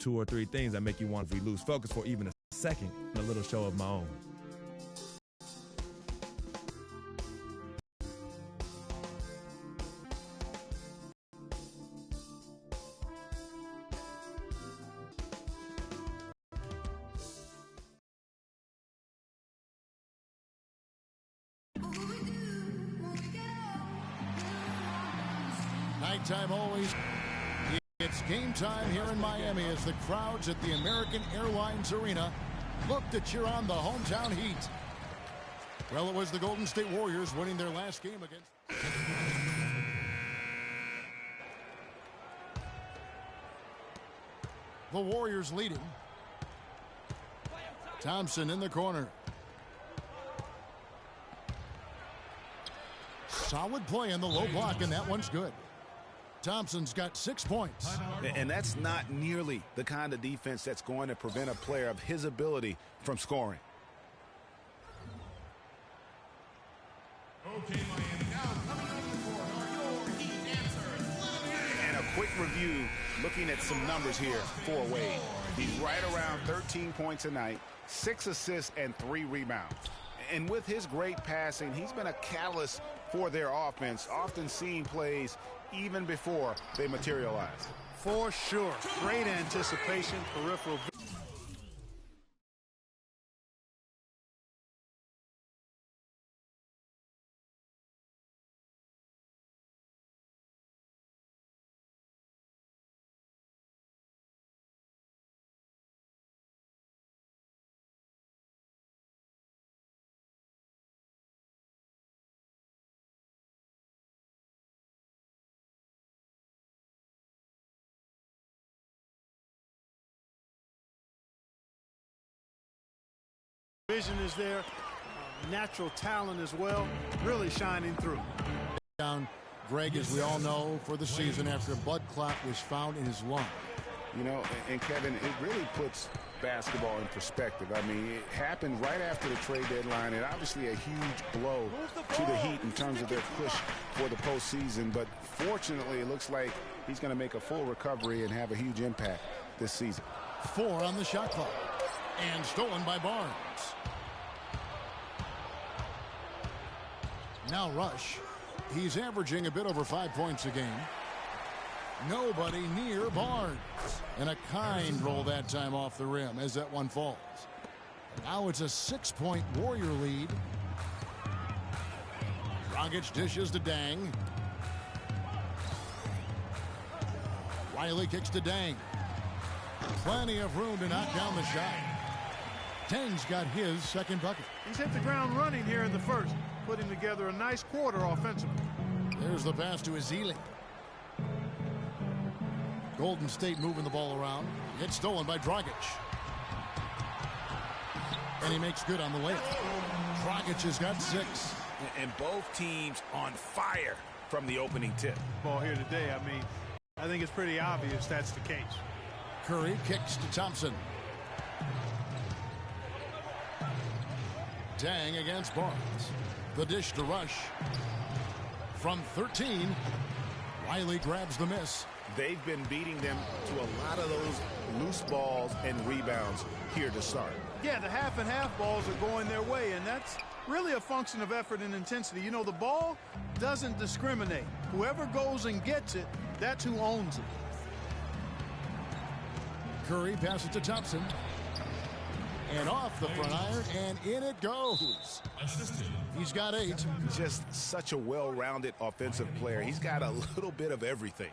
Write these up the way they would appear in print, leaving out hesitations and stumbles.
2 or 3 things that make you want to lose focus for even a second in a little show of my own. Nighttime always. It's game time here in Miami as the crowds at the American Airlines Arena look to cheer on the hometown Heat. Well, it was the Golden State Warriors winning their last game against. The Warriors leading. Thompson in the corner. Solid play in the low block, and that one's good. Thompson's got 6 points. And that's not nearly the kind of defense that's going to prevent a player of his ability from scoring. Okay, Miami, now coming on the court are your Heat answers. And a quick review looking at some numbers here for Wade. He's right around 13 points a night, 6 assists, and 3 rebounds. And with his great passing, he's been a catalyst for their offense, often seeing plays even before they materialize. For sure. Great anticipation, peripheral. Vision is there, natural talent as well, really shining through. Down Greg, as we all know, for the season after a blood clot was found in his lung. You know, and Kevin, it really puts basketball in perspective. I mean, it happened right after the trade deadline, and obviously a huge blow to the Heat in terms of their push for the postseason. But fortunately, it looks like he's going to make a full recovery and have a huge impact this season. 4 on the shot clock. And stolen by Barnes. Now Rush. He's averaging a bit over 5 points a game. Nobody near Barnes. And a kind roll that time off the rim as that one falls. Now it's a 6-point Warrior lead. Dragic dishes to Dang. Riley kicks to Dang. Plenty of room to knock down the shot. Dang's got his second bucket. He's hit the ground running here in the first, putting together a nice quarter offensively. There's the pass to Ezeli. Golden State moving the ball around. It's stolen by Dragic. And he makes good on the layup. Dragic has got 6. And both teams on fire from the opening tip. Ball here today, I mean, I think it's pretty obvious that's the case. Curry kicks to Thompson. Dang against Barnes. The dish to Rush. From 13, Riley grabs the miss. They've been beating them to a lot of those loose balls and rebounds here to start. Yeah, the half and half balls are going their way, and that's really a function of effort and intensity. You know, the ball doesn't discriminate. Whoever goes and gets it, that's who owns it. Curry passes to Thompson. And off the front iron, and in it goes. He's got 8. Just such a well-rounded offensive player. He's got a little bit of everything.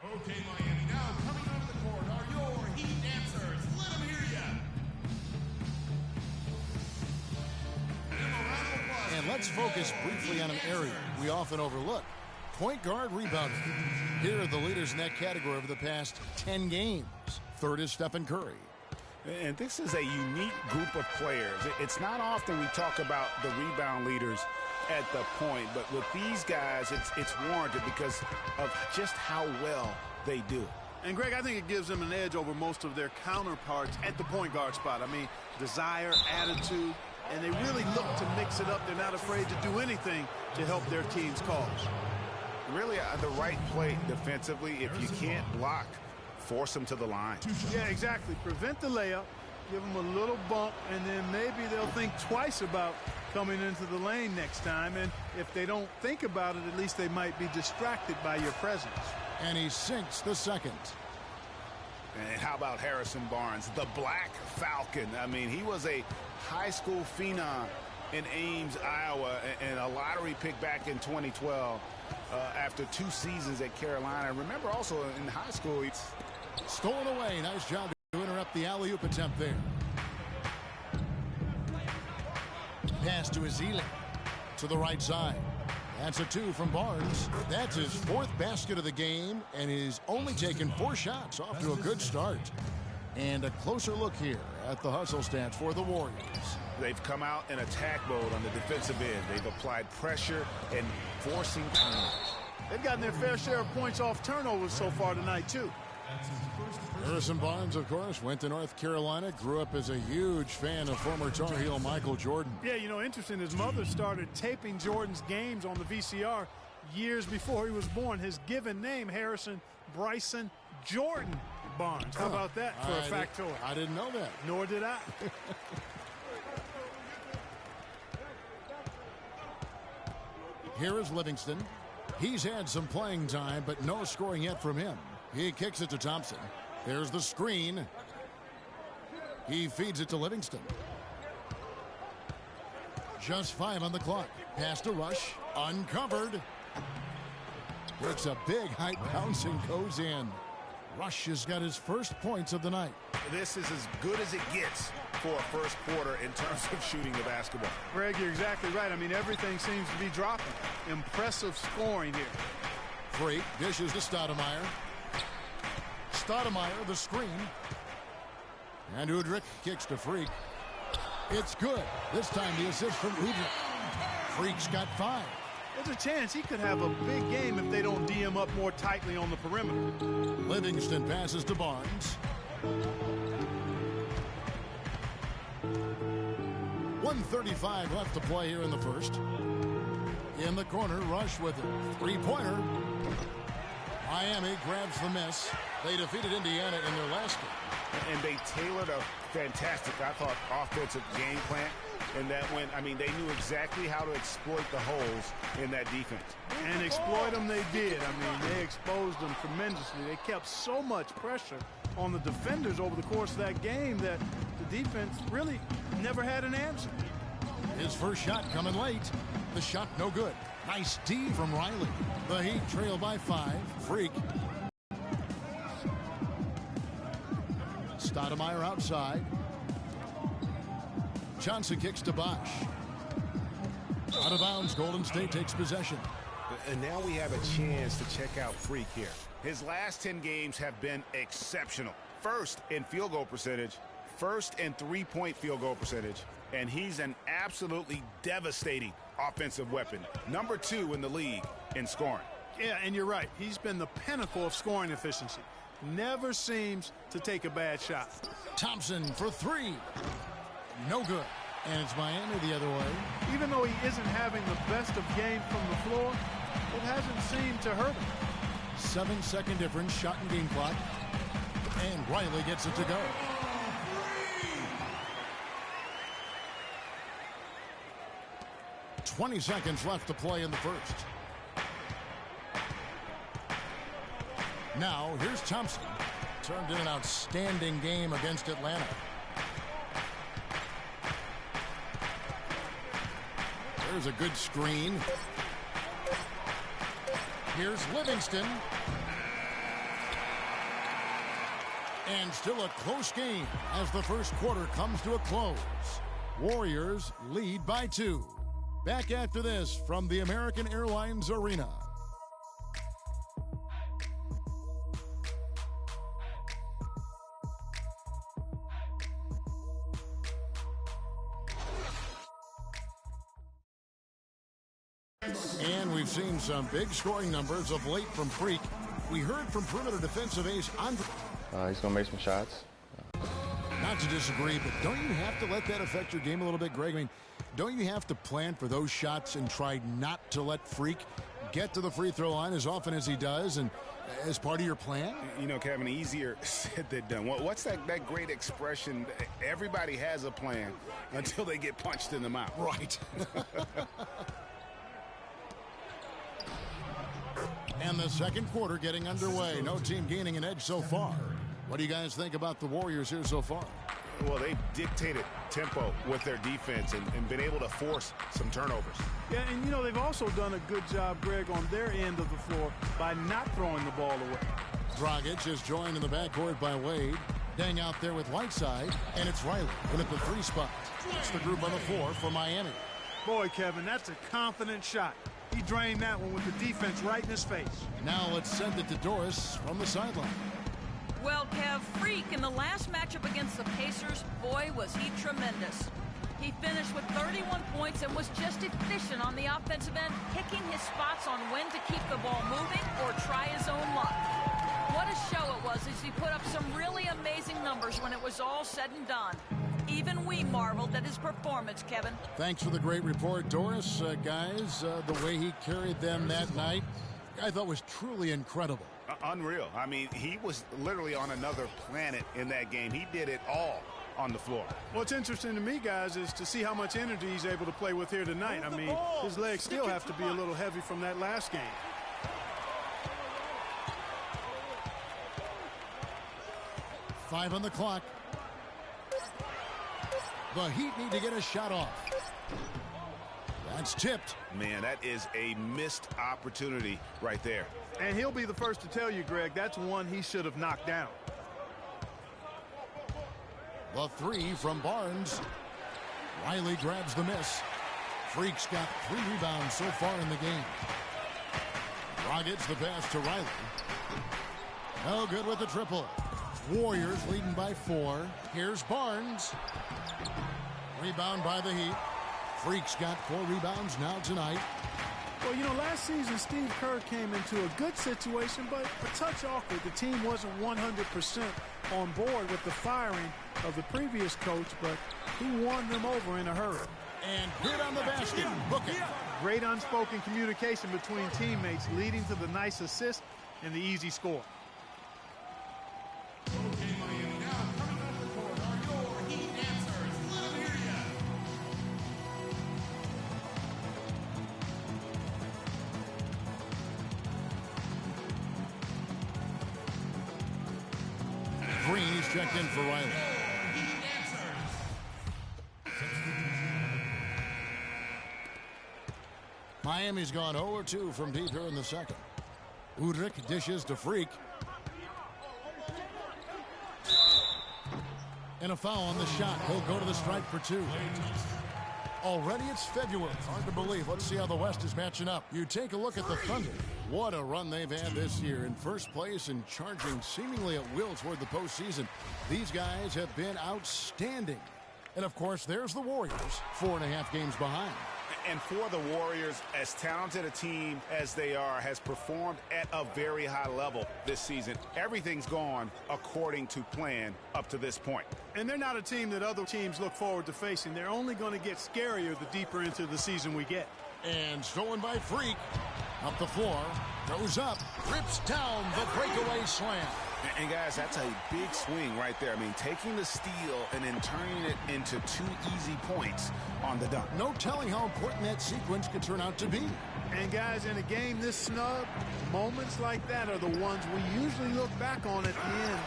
Okay, Miami, now coming onto the court are your Heat answers. Let them hear ya. And let's focus briefly on an area we often overlook. Point guard rebounding. Here are the leaders in that category over the past 10 games. Third is Stephen Curry. And this is a unique group of players. It's not often we talk about the rebound leaders at the point, but with these guys, it's warranted because of just how well they do it. And, Greg, I think it gives them an edge over most of their counterparts at the point guard spot. I mean, desire, attitude, and they really look to mix it up. They're not afraid to do anything to help their team's cause. really the right play defensively. If you can't block, force them to the line. Yeah, exactly. Prevent the layup, give them a little bump, and then maybe they'll think twice about coming into the lane next time. And if they don't think about it, at least they might be distracted by your presence. And he sinks the second. And how about Harrison Barnes, the Black Falcon? I mean, he was a high school phenom in Ames, Iowa, and a lottery pick back in 2012 after 2 seasons at Carolina. Remember also in high school, he's stolen away. Nice job to interrupt the alley-oop attempt there. Pass to Ezeli to the right side. That's a 2 from Barnes. That's his 4th basket of the game, and he's only taken 4 shots. Off to a good start. And a closer look here at the hustle stats for the Warriors. They've come out in attack mode on the defensive end. They've applied pressure and forcing turnovers. They've gotten their fair share of points off turnovers so far tonight, too. Harrison Barnes, of course, went to North Carolina, grew up as a huge fan of former Tar Heel Michael Jordan. Yeah, you know, interesting, his mother started taping Jordan's games on the VCR years before he was born. His given name, Harrison Bryson Jordan Barnes. How about that for a factoid? I didn't know that. Nor did I. Here is Livingston. He's had some playing time, but no scoring yet from him. He kicks it to Thompson. There's the screen. He feeds it to Livingston. Just 5 on the clock. Pass to Rush. Uncovered. It's a big height bouncing goes in. Rush has got his first points of the night. This is as good as it gets for a first quarter in terms of shooting the basketball. Greg, you're exactly right. I mean, everything seems to be dropping. Impressive scoring here. Freak dishes to Stoudemire. Stoudemire, the screen. And Udrih kicks to Freak. It's good. This time the assist from Udrih. Freak's got 5. There's a chance he could have a big game if they don't D him up more tightly on the perimeter. Livingston passes to Barnes. 1:35 left to play here in the first. In the corner, Rush with it. 3-pointer. Miami grabs the miss. They defeated Indiana in their last game. And they tailored a fantastic, I thought, offensive game plan. And that went, I mean, they knew exactly how to exploit the holes in that defense. And exploit them they did. I mean, they exposed them tremendously. They kept so much pressure on the defenders over the course of that game that the defense really never had an answer. His first shot coming late. The shot no good. Nice D from Riley. The Heat trail by 5. Freak. Stoudemire outside. Johnson kicks to Bosch. Out of bounds, Golden State takes possession. And now we have a chance to check out Freak here. His last 10 games have been exceptional. First in field goal percentage, first in 3-point field goal percentage, and he's an absolutely devastating offensive weapon. Number 2 in the league in scoring. Yeah, and you're right. He's been the pinnacle of scoring efficiency. Never seems to take a bad shot. Thompson for 3. No good. And it's Miami the other way. Even though he isn't having the best of game from the floor, it hasn't seemed to hurt him. 7-second difference, shot and game clock. And Riley gets it to go. .20 seconds left to play in the first. Now, here's Thompson. Turned in an outstanding game against Atlanta. There's a good screen. Here's Livingston. And still a close game as the first quarter comes to a close. Warriors lead by 2. Back after this from the American Airlines Arena. And we've seen some big scoring numbers of late from Freak. We heard from perimeter defensive ace Andre. He's going to make some shots. Not to disagree, but don't you have to let that affect your game a little bit, Greg? I mean, don't you have to plan for those shots and try not to let Freak get to the free throw line as often as he does, and as part of your plan? You know, Kevin, easier said than done. What's that great expression? Everybody has a plan until they get punched in the mouth. Right. And the second quarter getting underway. No team gaining an edge so far. What do you guys think about the Warriors here so far? Well, they've dictated tempo with their defense and been able to force some turnovers. Yeah, and, you know, they've also done a good job, Greg, on their end of the floor by not throwing the ball away. Dragic is joined in the backcourt by Wade. Dang out there with Whiteside, and it's Riley in at the 3 spot. It's the group on the 4 for Miami. Boy, Kevin, that's a confident shot. He drained that one with the defense right in his face. Now let's send it to Doris from the sideline. Well, Kev, Freak in the last matchup against the Pacers, boy, was he tremendous. He finished with 31 points and was just efficient on the offensive end, picking his spots on when to keep the ball moving or try his own luck. What a show it was as he put up some really amazing numbers when it was all said and done. Even we marveled at his performance, Kevin. Thanks for the great report, Doris. Guys, the way he carried them that night, I thought was truly incredible. Unreal. I mean, he was literally on another planet in that game. He did it all on the floor. What's interesting to me, guys, is to see how much energy he's able to play with here tonight. I mean, his legs still have to be a little heavy from that last game. Five on the clock. The Heat need to get a shot off. That's tipped. Man, that is a missed opportunity right there. And he'll be the first to tell you, Greg, that's one he should have knocked down. The 3 from Barnes. Riley grabs the miss. Freak's got 3 rebounds so far in the game. Dragic the pass to Riley. No good with the triple. Warriors leading by 4. Here's Barnes. Rebound by the Heat. Freak's got 4 rebounds now tonight. Well, you know, last season, Steve Kerr came into a good situation, but a touch awkward. The team wasn't 100% on board with the firing of the previous coach, but he won them over in a hurry. And good on the basket. Book it. Great unspoken communication between teammates, leading to the nice assist and the easy score. Okay, Miami, now coming off the court are your Heat answers. Let them hear ya. Green is checked in for Riley. Heat answers. Miami's gone 0-2 from deep here in the second. Udrih dishes to Freak. And a foul on the shot. He'll go to the strike for 2. Already it's February. Hard to believe. Let's see how the West is matching up. You take a look at the Thunder. What a run they've had this year. In first place and charging seemingly at will toward the postseason. These guys have been outstanding. And, of course, there's the Warriors, 4.5 games behind. And for the Warriors, as talented a team as they are, has performed at a very high level this season. Everything's gone according to plan up to this point. And they're not a team that other teams look forward to facing. They're only going to get scarier the deeper into the season we get. And stolen by Freak. Up the floor. Goes up. Rips down the breakaway slam. And guys, that's a big swing right there. I mean, taking the steal and then turning it into 2 easy points on the dunk. No telling how important that sequence could turn out to be. And guys, in a game this snug, moments like that are the ones we usually look back on at the end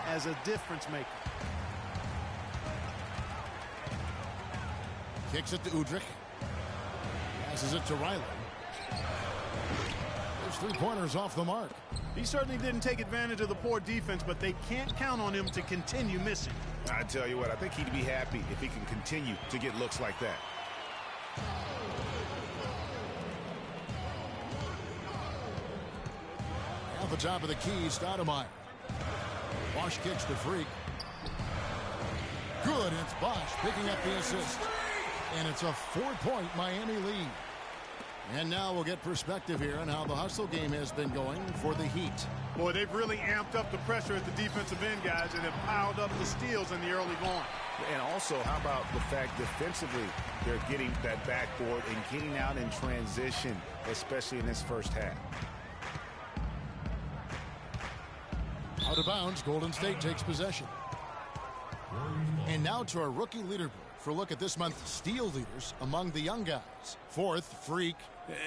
as a difference maker. Kicks it to Udrih. Passes it to Riley. Those 3-pointers off the mark. He certainly didn't take advantage of the poor defense, but they can't count on him to continue missing. I tell you what, I think he'd be happy if he can continue to get looks like that. At the top of the key, Stoudemire. Bosch kicks to Freak. Good, it's Bosch picking up the assist. And it's a 4-point Miami lead. And now we'll get perspective here on how the hustle game has been going for the Heat. Boy, they've really amped up the pressure at the defensive end, guys, and have piled up the steals in the early going. And also, how about the fact defensively they're getting that backboard and getting out in transition, especially in this first half. Out of bounds, Golden State takes possession. And now to our rookie leaderboard for a look at this month's steal leaders among the young guys. Fourth, Freak.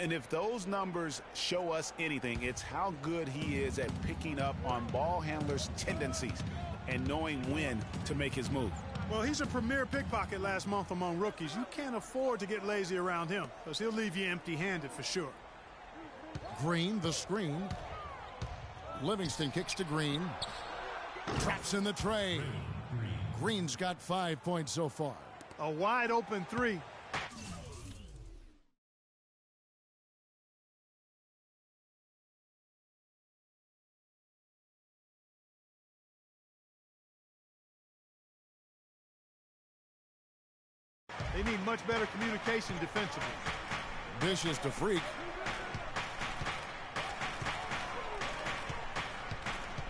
And if those numbers show us anything, it's how good he is at picking up on ball handlers' tendencies and knowing when to make his move. Well, he's a premier pickpocket last month among rookies. You can't afford to get lazy around him because he'll leave you empty-handed for sure. Green, the screen. Livingston kicks to Green. Traps in the tray. Green's got 5 points so far. A wide open three. They need much better communication defensively. Dishes to Freak.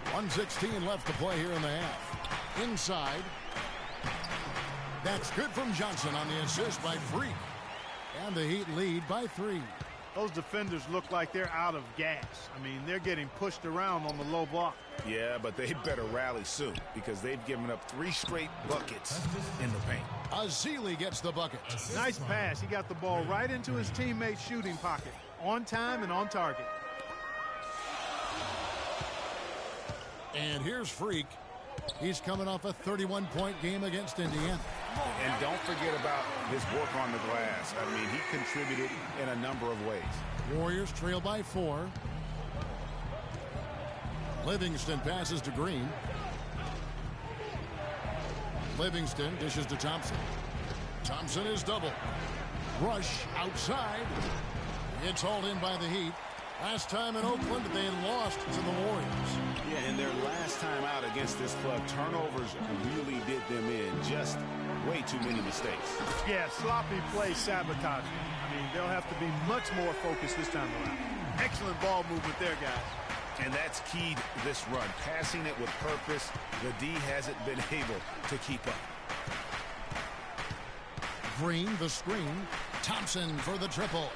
1:16 left to play here in the half. Inside. That's good from Johnson on the assist by Freak. And the Heat lead by 3. Those defenders look like they're out of gas. I mean, they're getting pushed around on the low block. Yeah, but they better rally soon because they've given up 3 straight buckets in the paint. Azili gets the bucket. Nice pass. He got the ball right into his teammate's shooting pocket. On time and on target. And here's Freak. He's coming off a 31-point game against Indiana. And don't forget about his work on the glass. I mean, he contributed in a number of ways. Warriors trail by 4. Livingston passes to Green. Livingston dishes to Thompson. Thompson is double. Rush outside. It's hauled in by the Heat. Last time in Oakland, they lost to the Warriors. Yeah, and their last time out against this club, turnovers really did them in. Just way too many mistakes. Yeah, sloppy play sabotage. I mean, they'll have to be much more focused this time around. Excellent ball movement there, guys. And that's keyed this run. Passing it with purpose. The D hasn't been able to keep up. Green, the screen. Thompson for the triple.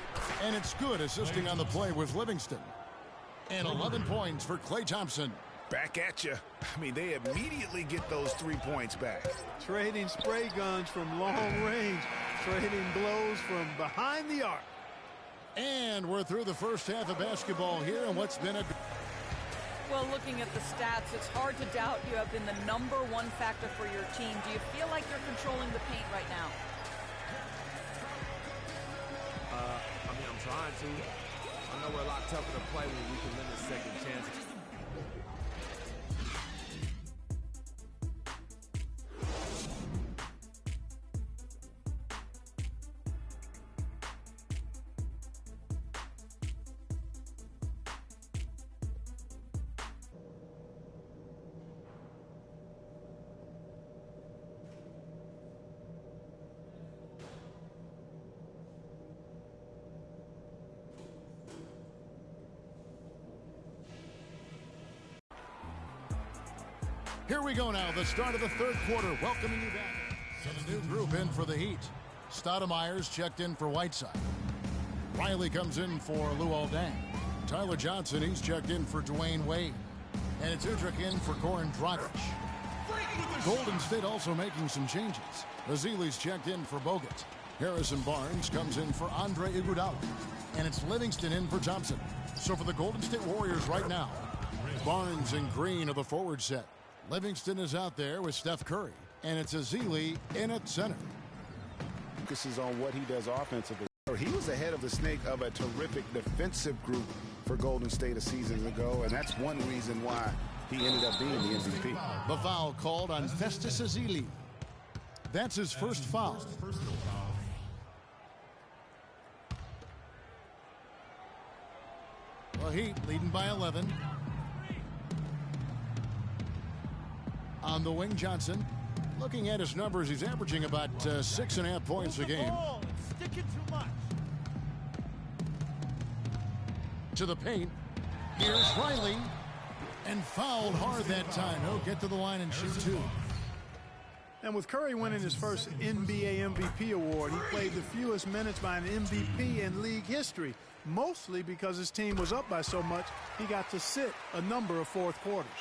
And it's good, assisting on the play with Livingston. And 11 points for Klay Thompson. Back at you. I mean, they immediately get those 3 points back. Trading spray guns from long range. Trading blows from behind the arc. And we're through the first half of basketball here, and what's been a... Well, looking at the stats, it's hard to doubt you have been the #1 factor for your team. Do you feel like you're controlling the paint right now? I mean, I'm trying to. I know we're a lot tougher to play when we can limit second chances. Here we go now, the start of the third quarter, welcoming you back. And a new group in for the Heat. Stoudemire's checked in for Whiteside. Riley comes in for Luol Deng. Tyler Johnson, he's checked in for Dwayne Wade. And it's Udrich in for Goran Dragic. Golden State also making some changes. Azili's checked in for Bogut. Harrison Barnes comes in for Andre Iguodala. And it's Livingston in for Thompson. So for the Golden State Warriors right now, Barnes and Green are the forward set. Livingston is out there with Steph Curry, and it's Azili in at center. Focuses on what he does offensively. He was ahead of the snake of a terrific defensive group for Golden State a season ago, and that's one reason why he ended up being the MVP. The foul called on Festus Ezeli. That's his first foul. The Heat leading by 11. On the wing, Johnson. Looking at his numbers, he's averaging about 6.5 points a game. To the paint. Here's Riley. And fouled hard that time. He'll get to the line and shoot two. And with Curry winning his first NBA MVP award, he played the fewest minutes by an MVP in league history, mostly because his team was up by so much he got to sit a number of fourth quarters.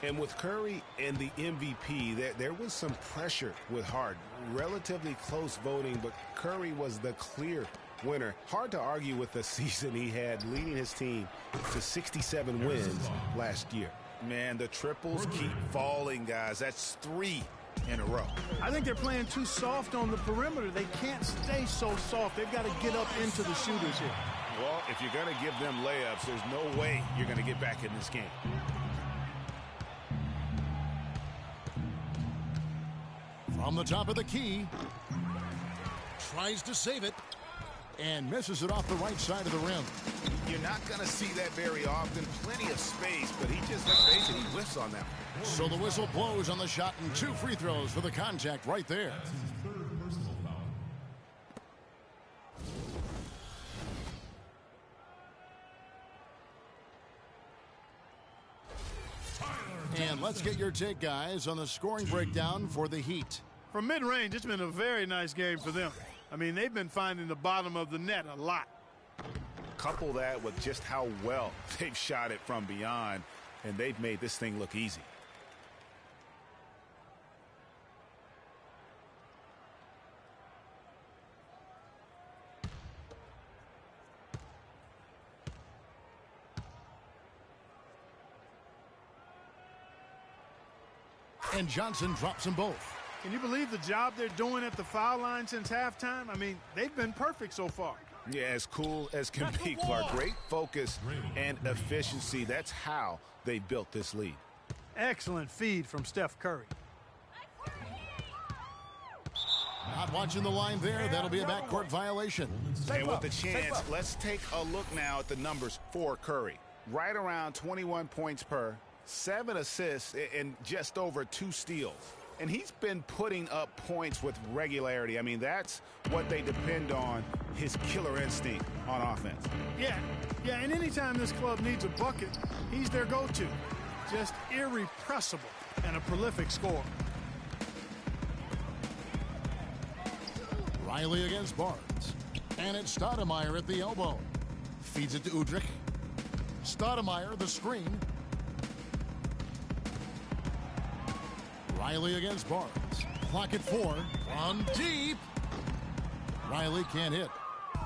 And with Curry and the MVP, there was some pressure with Harden. Relatively close voting, but Curry was the clear winner. Hard to argue with the season he had, leading his team to 67 wins last year. Man, the triples keep falling, guys. That's 3 in a row. I think they're playing too soft on the perimeter. They can't stay so soft. They've got to get up into the shooters here. Well, if you're going to give them layups, there's no way you're going to get back in this game. From the top of the key. Tries to save it. And misses it off the right side of the rim. You're not going to see that very often. Plenty of space, but he just, let's face it, he whiffs on that one. So the whistle blows on the shot and 2 free throws for the contact right there. And let's get your take, guys, on the scoring breakdown for the Heat. From mid-range, it's been a very nice game for them. I mean, they've been finding the bottom of the net a lot. Couple that with just how well they've shot it from beyond, and they've made this thing look easy. And Johnson drops them both. Can you believe the job they're doing at the foul line since halftime? I mean, they've been perfect so far. Yeah, as cool as can be, Clark. Great focus and efficiency. That's how they built this lead. Excellent feed from Steph Curry. Not watching the line there. That'll be a backcourt violation. And with the chance, let's take a look now at the numbers for Curry. Right around 21 points per, 7 assists, and just over 2 steals. And he's been putting up points with regularity. I mean, that's what they depend on, his killer instinct on offense. Yeah, and anytime this club needs a bucket, he's their go-to. Just irrepressible and a prolific scorer. Riley against Barnes. And it's Stoudemire at the elbow. Feeds it to Udrih. Stoudemire, the screen. Riley against Barnes. Clock at 4. From deep. Riley can't hit.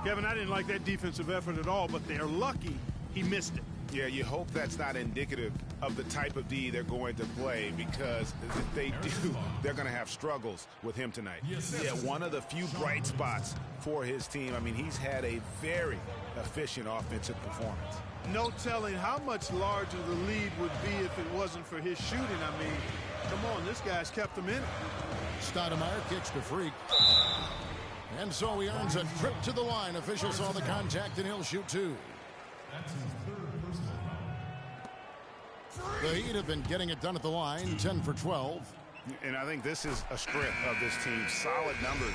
Kevin, I didn't like that defensive effort at all, but they're lucky he missed it. Yeah, you hope that's not indicative of the type of D they're going to play, because if they do, they're going to have struggles with him tonight. Yeah, one of the few bright spots for his team. I mean, he's had a very efficient offensive performance. No telling how much larger the lead would be if it wasn't for his shooting. I mean, come on, this guy's kept them in it. Stoudemire kicks to Freak. And so he earns a trip to the line. Official saw the contact, and he'll shoot 2. The Heat have been getting it done at the line, 10 for 12. And I think this is a strength of this team. Solid numbers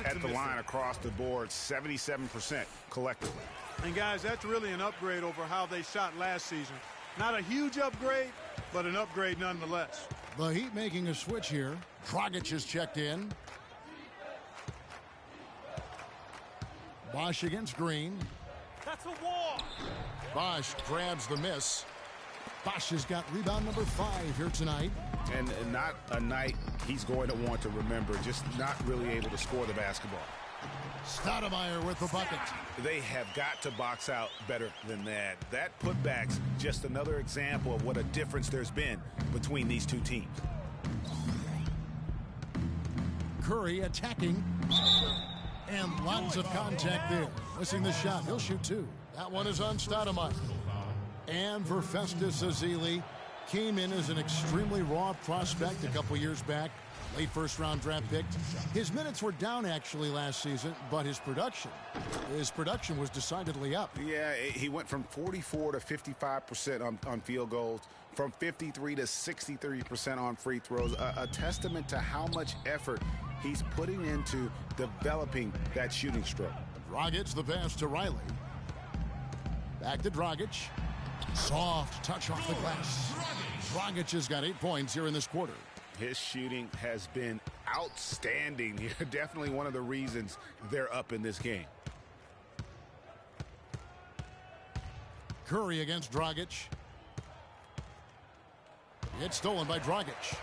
at the line across the board, 77% collectively. And, guys, that's really an upgrade over how they shot last season. Not a huge upgrade, but an upgrade nonetheless. The Heat making a switch here. Dragic is checked in. Bosch against Green. That's a wall. Bosch grabs the miss. Bosch has got rebound number 5 here tonight. And not a night he's going to want to remember, just not really able to score the basketball. Stoudemire with the bucket. They have got to box out better than that. That putback's just another example of what a difference there's been between these two teams. Curry attacking. And lots of contact there. Missing the shot. He'll shoot 2. That one is on Stoudemire. And for Festus Ezeli, came in as an extremely raw prospect a couple years back. Late first-round draft pick. His minutes were down actually last season, but his production was decidedly up. Yeah, he went from 44 to 55% on field goals, from 53 to 63% on free throws. A testament to how much effort he's putting into developing that shooting stroke. Dragic the pass to Riley. Back to Dragic. Soft touch off the glass. Dragic has got 8 points here in this quarter. His shooting has been outstanding. Definitely one of the reasons they're up in this game. Curry against Dragic. It's stolen by Dragic.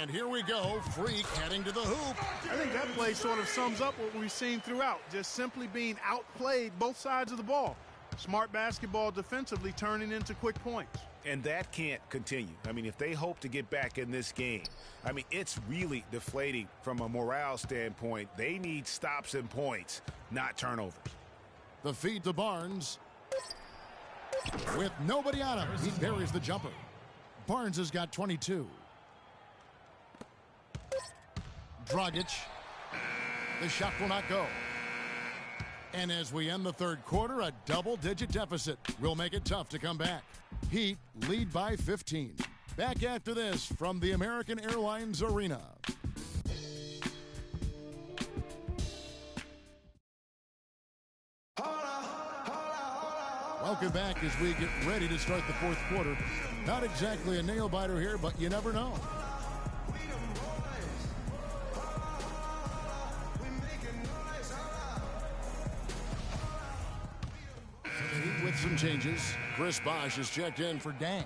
And here we go. Freak heading to the hoop. I think that play sort of sums up what we've seen throughout. Just simply being outplayed both sides of the ball. Smart basketball defensively turning into quick points. And that can't continue. I mean, if they hope to get back in this game, I mean, it's really deflating from a morale standpoint. They need stops and points, not turnovers. The feed to Barnes. With nobody on him, he buries the jumper. Barnes has got 22. Dragic. The shot will not go. And as we end the third quarter, a double-digit deficit will make it tough to come back. Heat lead by 15. Back after this from the American Airlines Arena. Welcome back as we get ready to start the fourth quarter. Not exactly a nail-biter here, but you never know. With some changes, Chris Bosh is checked in for Dang.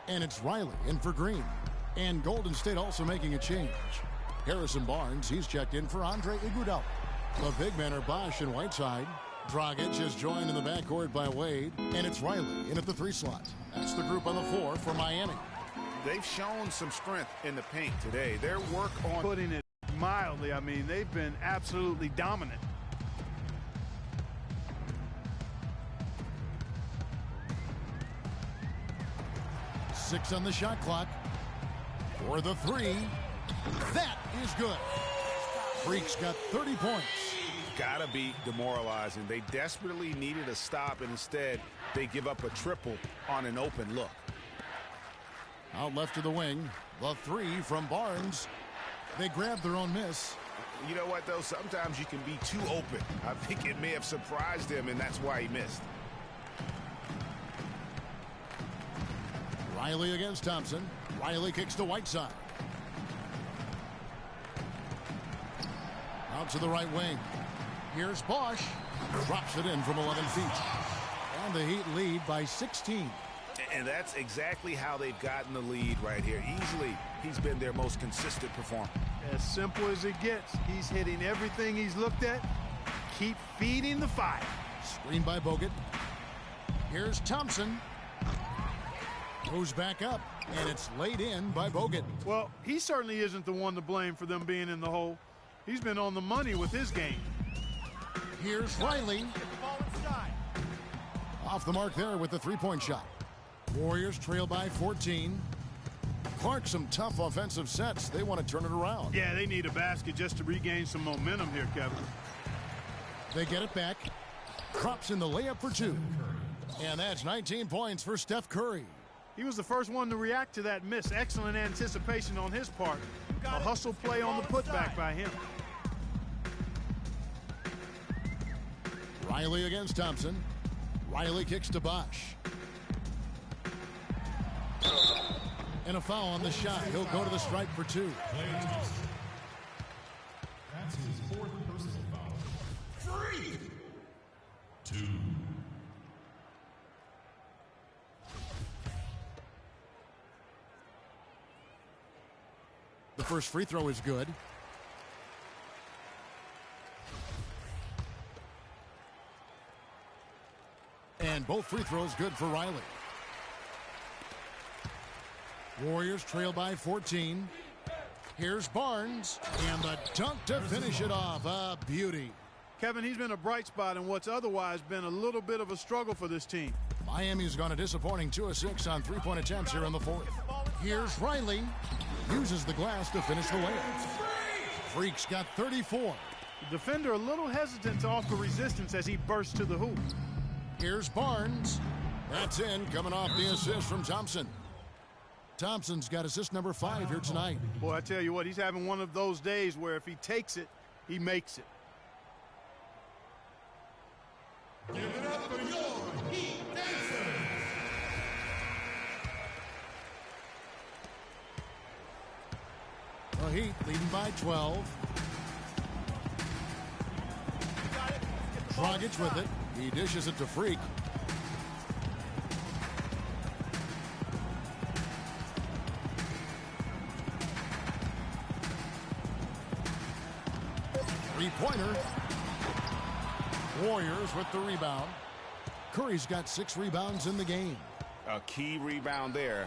And it's Riley in for Green. And Golden State also making a change. Harrison Barnes, he's checked in for Andre Iguodala. The big men are Bosh and Whiteside. Dragic is joined in the backcourt by Wade. And it's Riley in at the 3 slot. That's the group on the floor for Miami. They've shown some strength in the paint today. Their work on... Putting it mildly, I mean, they've been absolutely dominant. Six on the shot clock. For the 3. That is good. Freak's got 30 points. Gotta be demoralizing. They desperately needed a stop, and instead they give up a triple on an open look. Out left to the wing. The 3 from Barnes. They grabbed their own miss. You know what, though? Sometimes you can be too open. I think it may have surprised him, and that's why he missed. Riley against Thompson. Riley kicks to Whiteside. Out to the right wing. Here's Bosh. Drops it in from 11 feet. And the Heat lead by 16. And that's exactly how they've gotten the lead right here. Easily, he's been their most consistent performer. As simple as it gets. He's hitting everything he's looked at. Keep feeding the fire. Screen by Bogut. Here's Thompson. Goes back up, and it's laid in by Bogut. Well, he certainly isn't the one to blame for them being in the hole. He's been on the money with his game. Here's Riley. Off the mark there with the 3-point shot. Warriors trail by 14. Clark, some tough offensive sets. They want to turn it around. Yeah, they need a basket just to regain some momentum here, Kevin. They get it back. Drops in the layup for 2. And that's 19 points for Steph Curry. He was the first one to react to that miss. Excellent anticipation on his part. A hustle play on the putback by him. Riley against Thompson. Riley kicks to Bosh. And a foul on the shot. He'll go to the stripe for 2. That's his 4th personal foul. 3. 2. The first free throw is good. And both free throws good for Riley. Warriors trail by 14. Here's Barnes. And the dunk to finish it off. A beauty. Kevin, he's been a bright spot in what's otherwise been a little bit of a struggle for this team. Miami's gone a disappointing 2 of 6 on 3-point attempts here in the 4th. Here's Riley. Uses the glass to finish the layup. Freak's got 34. The defender a little hesitant to offer resistance as he bursts to the hoop. Here's Barnes. That's in, coming off the assist from Thompson. Thompson's got assist number 5 here tonight. Boy, I tell you what, he's having one of those days where if he takes it, he makes it. Give it up for your Heat dancers. The Heat leading by 12. Dragic with it. He dishes it to Freak. Three-pointer. Warriors with the rebound. Curry's got 6 rebounds in the game. A key rebound there,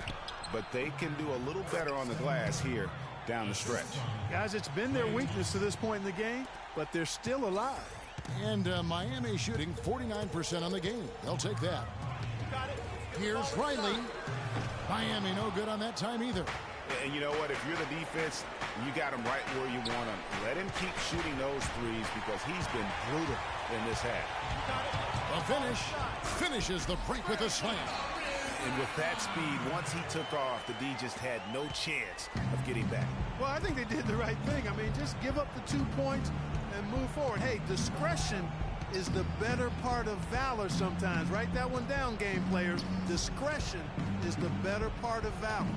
but they can do a little better on the glass here down the stretch. Guys, it's been their weakness to this point in the game, but they're still alive. And Miami shooting 49% on the game. They'll take that. Here's Riley. Miami no good on that time either. And you know what? If you're the defense, you got him right where you want him. Let him keep shooting those threes because he's been brutal in this half. The finish. Finishes the break with a slam. And with that speed, once he took off, the D just had no chance of getting back. Well, I think they did the right thing. I mean, just give up the 2 points and move forward. Hey, discretion is the better part of valor sometimes. Write that one down, game players. Discretion is the better part of valor.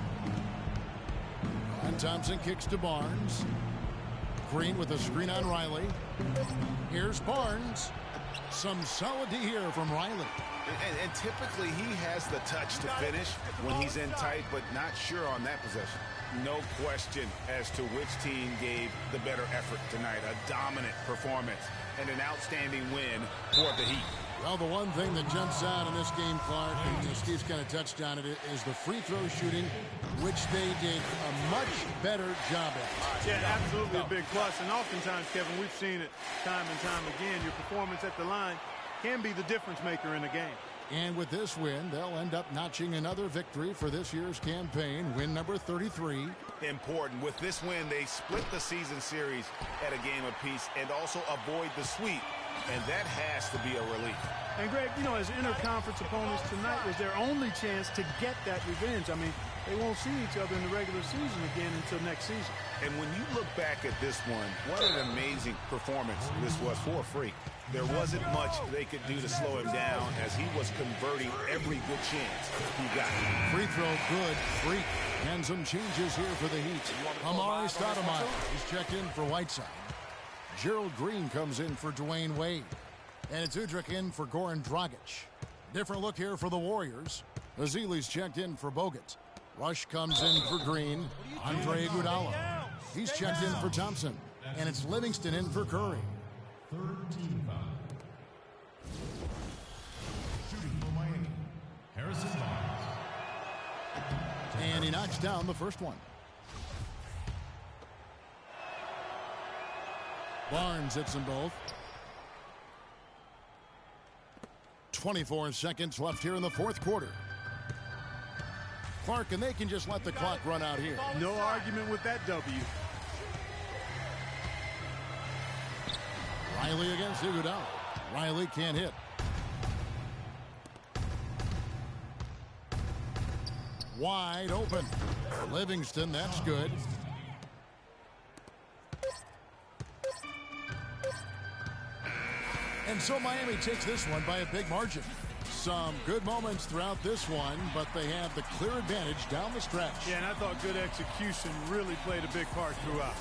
And Thompson kicks to Barnes. Green with a screen on Riley. Here's Barnes. Some solid D here from Riley. And typically he has the touch to finish when he's in tight, but not sure on that possession. No question as to which team gave the better effort tonight. A dominant performance and an outstanding win for the Heat. Well, the one thing that jumps out in this game, Clark, and Steve's kind of touched on it, is the free throw shooting, which they did a much better job at. Yeah, absolutely a big plus. And oftentimes, Kevin, we've seen it time and time again. Your performance at the line can be the difference maker in a game. And with this win, they'll end up notching another victory for this year's campaign, win number 33. Important. With this win, they split the season series at a game apiece and also avoid the sweep. And that has to be a relief. And, Greg, you know, as interconference opponents, tonight was their only chance to get that revenge. I mean, they won't see each other in the regular season again until next season. And when you look back at this one, what an amazing performance this was for Freak. There wasn't much they could do to slow him down as he was converting every good chance he got. Free throw good. Freak. And some changes here for the Heat. Amari Stoudemire is checked in for Whiteside. Gerald Green comes in for Dwayne Wade. And it's Udrih in for Goran Dragic. Different look here for the Warriors. Azili's checked in for Bogut. Rush comes in for Green. Andre Iguodala. He's checked in for Thompson. And it's Livingston in for Curry. Third team foul. Shooting for Miami, Harrison Barnes. And he knocks down the first one. Barnes hits them both. 24 seconds left here in the fourth quarter. Clark, and they can just let the clock run out here. No argument with that W. Riley against Iguodala. Riley can't hit. Wide open. Livingston, that's good. And so Miami takes this one by a big margin. Some good moments throughout this one, but they have the clear advantage down the stretch. Yeah, and I thought good execution really played a big part throughout.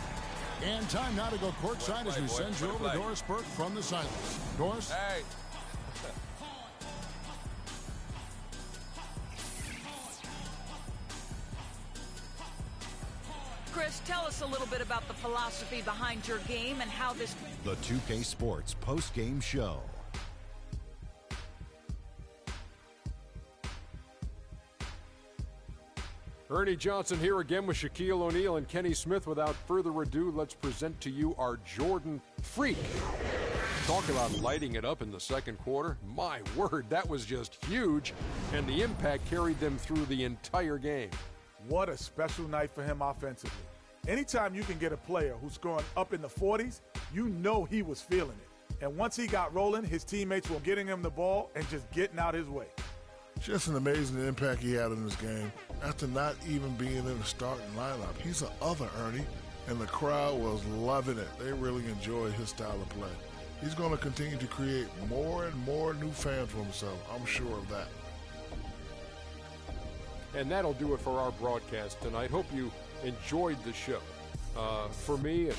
And time now to go courtside as we send you over to Doris Burke from the sidelines. Doris? Hey. Chris, tell us a little bit about the philosophy behind your game and how this... The 2K Sports post-game show. Ernie Johnson here again with Shaquille O'Neal and Kenny Smith. Without further ado, let's present to you our Jordan Freak. Talk about lighting it up in the second quarter. My word, that was just huge, and the impact carried them through the entire game. What a special night for him offensively. Anytime you can get a player who's scoring up in the 40s, you know he was feeling it. And once he got rolling, his teammates were getting him the ball and just getting out his way. Just an amazing impact he had in this game. After not even being in the starting lineup, he's an other Ernie, and the crowd was loving it. They really enjoyed his style of play. he's going to continue to create more and more new fans for himself. I'm sure of that. And that'll do it for our broadcast tonight. Hope you enjoyed the show. For me and